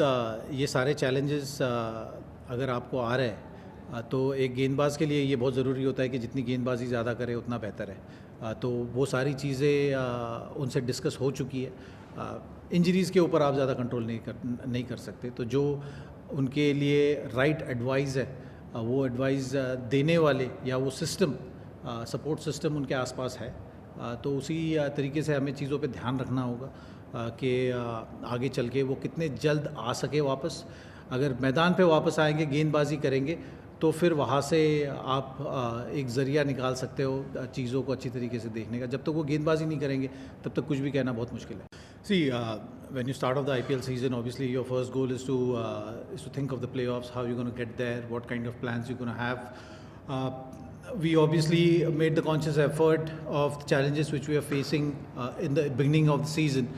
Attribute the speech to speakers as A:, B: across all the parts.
A: ये सारे चैलेंजेस अगर आपको आ रहे हैं तो एक गेंदबाज के लिए ये बहुत ज़रूरी होता है कि जितनी गेंदबाजी ज़्यादा करे उतना बेहतर है। तो वो सारी चीज़ें उनसे डिस्कस हो चुकी है। इंजरीज़ के ऊपर आप ज़्यादा कंट्रोल नहीं कर सकते, तो जो उनके लिए राइट एडवाइस है वो एडवाइस देने वाले या वो सिस्टम सपोर्ट सिस्टम उनके आसपास है। तो उसी तरीके से हमें चीज़ों पे ध्यान रखना होगा कि आगे चल के वो कितने जल्द आ सके वापस। अगर मैदान पे वापस आएंगे, गेंदबाजी करेंगे, तो फिर वहाँ से आप एक ज़रिया निकाल सकते हो चीज़ों को अच्छी तरीके से देखने का। जब तक वो गेंदबाजी नहीं करेंगे तब तक कुछ भी कहना बहुत मुश्किल है। See, when you start off the IPL season, obviously your first goal is to think of the playoffs, how you're going to get there, what kind of plans you're going to have. We obviously made the conscious effort of the challenges which we are facing in the beginning of the season,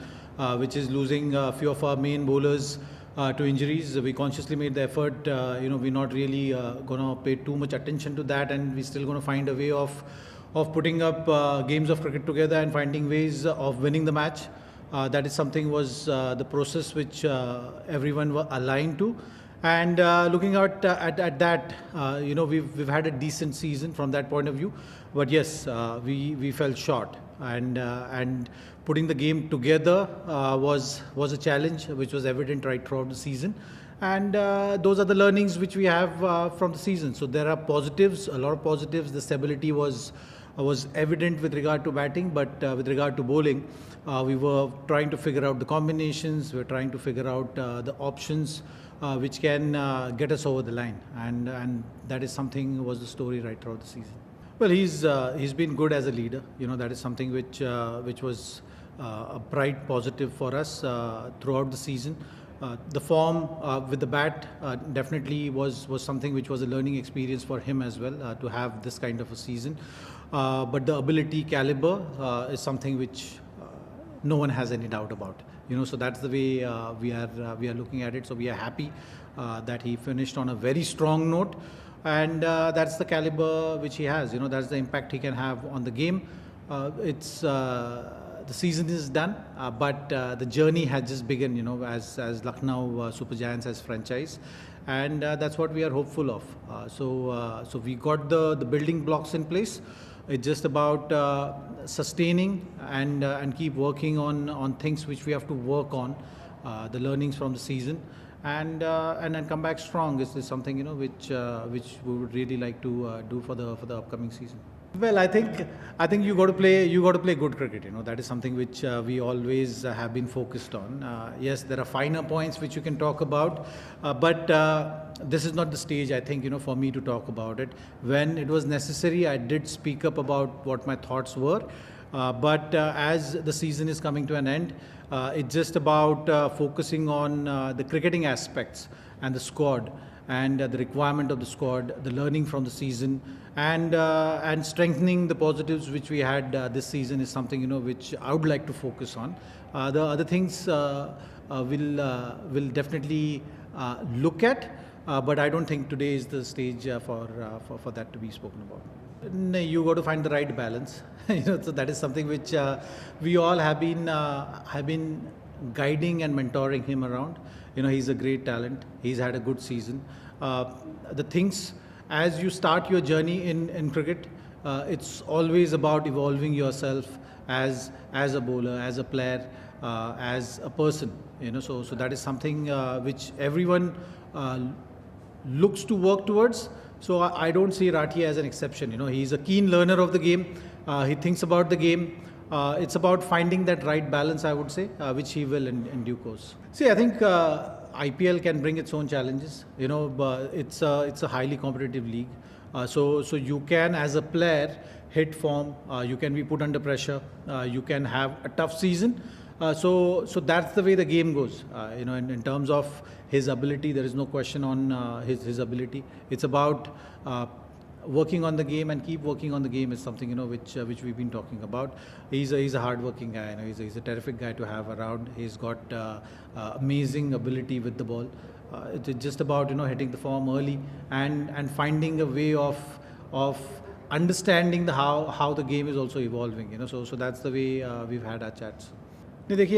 A: which is losing a few of our main bowlers to injuries. We consciously made the effort. We're not really going to pay too much attention to that, and we're still going to find a way of putting up games of cricket together and finding ways of winning the match. That is something was the process which everyone were aligned to. And looking at that, we've had a decent season from that point of view. But yes, we fell short, and putting the game together was a challenge which was evident right throughout the season. And those are the learnings which we have from the season. So there are positives, a lot of positives. The stability was evident with regard to batting, but with regard to bowling, we were trying to figure out the combinations. We were trying to figure out the options which can get us over the line, and that is something was the story right throughout the season. Well, he's been good as a leader. That is something which was a bright positive for us throughout the season. The form with the bat definitely was something which was a learning experience for him as well, to have this kind of a season. But the ability caliber is something which no one has any doubt about. So that's the way we are looking at it. So we are happy that he finished on a very strong note, and that's the caliber which he has. That's the impact he can have on the game. The season is done, but the journey has just begun, as Lucknow Super Giants as franchise, and that's what we are hopeful of. So we got the building blocks in place. It's just about sustaining and keep working on things which we have to work on, the learnings from the season, and then come back strong. Is something which we would really like to do for the upcoming season. Well, I think you got to play good cricket. That is something which we always have been focused on. Yes, there are finer points which you can talk about, but this is not the stage, I think, for me to talk about it. When it was necessary, I did speak up about what my thoughts were. But as the season is coming to an end, it's just about focusing on the cricketing aspects and the squad, and the requirement of the squad, the learning from the season, and strengthening the positives which we had this season is something which I would like to focus on. The other things will definitely look at, but I don't think today is the stage for that to be spoken about. No, you got to find the right balance. So that is something which we all have been guiding and mentoring him around. He's a great talent. He's had a good season. The things, as you start your journey in cricket, it's always about evolving yourself as a bowler, as a player, as a person. So that is something which everyone looks to work towards. So I don't see Rathi as an exception. He's a keen learner of the game. He thinks about the game. It's about finding that right balance, I would say, which he will in due course. See, I think IPL can bring its own challenges. But it's a highly competitive league. So you can, as a player, hit form. You can be put under pressure. You can have a tough season. So that's the way the game goes. In terms of his ability, there is no question on his ability. It's about working on the game and keep working on the game is something which we've been talking about. He's a hard-working guy. He's a terrific guy to have around. He's got amazing ability with the ball. It's just about hitting the form early and finding a way of understanding how the game is also evolving. So that's the way we've had our chats. नहीं देखिए